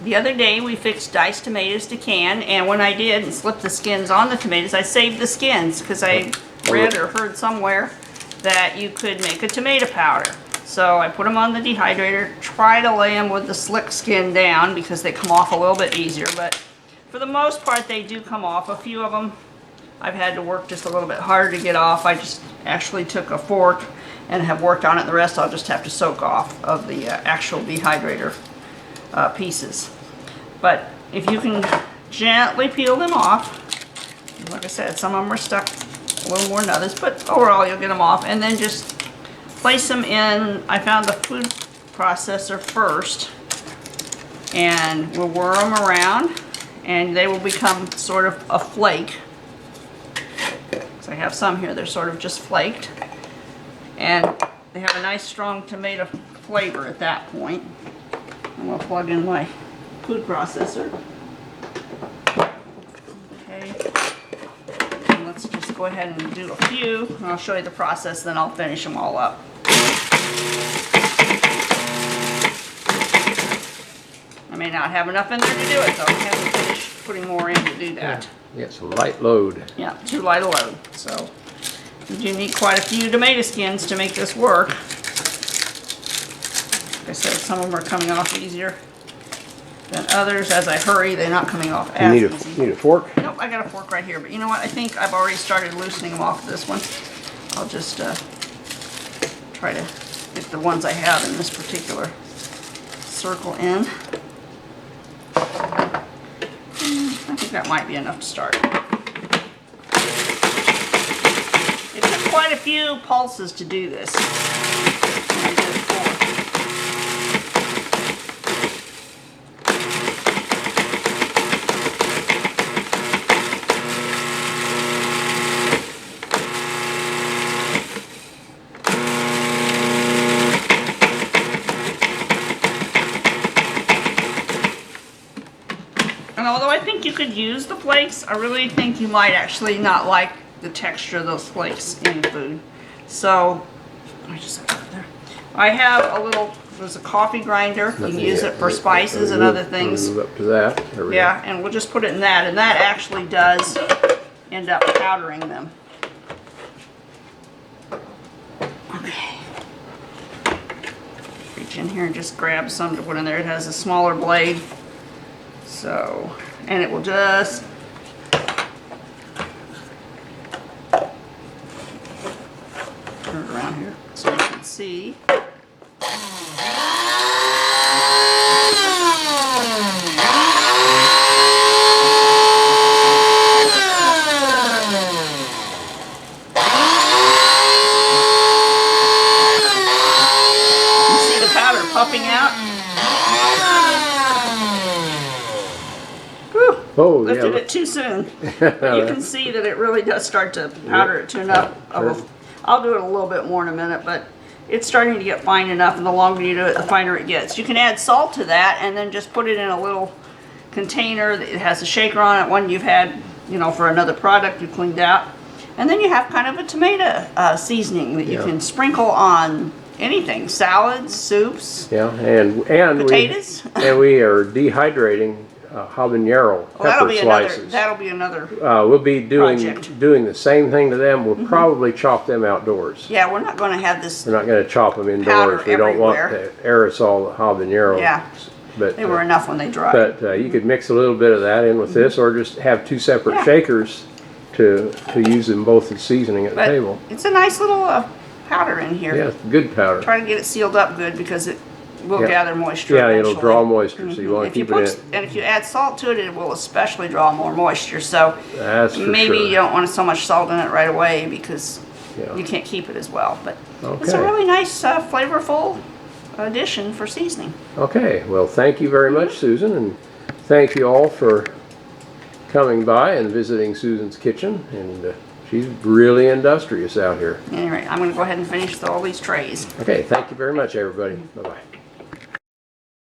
The other day we fixed diced tomatoes to can, and when I did and slipped the skins on the tomatoes, I saved the skins because I read or heard somewhere that you could make a tomato powder. So I put them on the dehydrator, try to lay them with the slick skin down because they come off a little bit easier, but for the most part they do come off. A few of them I've had to work just a little bit harder to get off. I just actually took a fork and have worked on it. The rest I'll just have to soak off of the actual dehydrator pieces. But if you can gently peel them off, like I said, some of them are stuck a little more than others, but overall you'll get them off, and then just place them in. I found the food processor first, and we'll whir them around and they will become sort of a flake. So I have some here, they're sort of just flaked, and they have a nice strong tomato flavor at that point. I'm going to plug in my food processor. Okay, and let's just go ahead and do a few, and I'll show you the process, then I'll finish them all up. I may not have enough in there to do it, though. I have to finish putting more in to do that. Yeah, it's a light load. Yeah, too light a load. So you do need quite a few tomato skins to make this work. Like I said, some of them are coming off easier than others. As I hurry, they're not coming off as easy. You need a fork? Nope, I got a fork right here. But you know what? I think I've already started loosening them off this one. I'll just try to get the ones I have in this particular circle in. I think that might be enough to start. It took quite a few pulses to do this. I did it before. And although I think you could use the flakes, I really think you might actually not like the texture of those flakes in food. So, I just have it there. I have a little, there's a coffee grinder. You can use it for spices and other things. Move up to that. Yeah, and we'll just put it in that, and that actually does end up powdering them. Okay. Reach in here and just grab some to put in there. It has a smaller blade. So, and it will just turn it around here so you can see. You see the powder puffing out? Oh, Lifted it too soon. But you can see that it really does start to powder it to enough of a, I'll do it a little bit more in a minute, but it's starting to get fine enough, and the longer you do it, the finer it gets. You can add salt to that and then just put it in a little container that it has a shaker on it, one you've had, you know, for another product you cleaned out. And then you have kind of a tomato seasoning that you can sprinkle on anything, salads, soups, and potatoes. we are dehydrating habanero pepper slices. That'll be another. We'll be doing project. the same thing to them. We'll probably chop them outdoors. Yeah, we're not going to have this. We're not going to chop them indoors. We don't want to aerosol habanero. Yeah, but they were enough when they dried. But you could mix a little bit of that in with this, or just have two separate shakers to use them both as seasoning at the table. It's a nice little powder in here. Yeah, it's good powder. Try to get it sealed up good because it will gather moisture. Yeah, eventually. it'll draw moisture, so you want to keep it in. And if you add salt to it, it will especially draw more moisture. So that's for maybe sure. you don't want so much salt in it right away because you can't keep it as well. But it's a really nice, flavorful addition for seasoning. Okay, well, thank you very much, Susan, and thank you all for coming by and visiting Susan's kitchen. And she's really industrious out here. Anyway, I'm going to go ahead and finish all these trays. Okay, thank you very much, everybody. Bye-bye.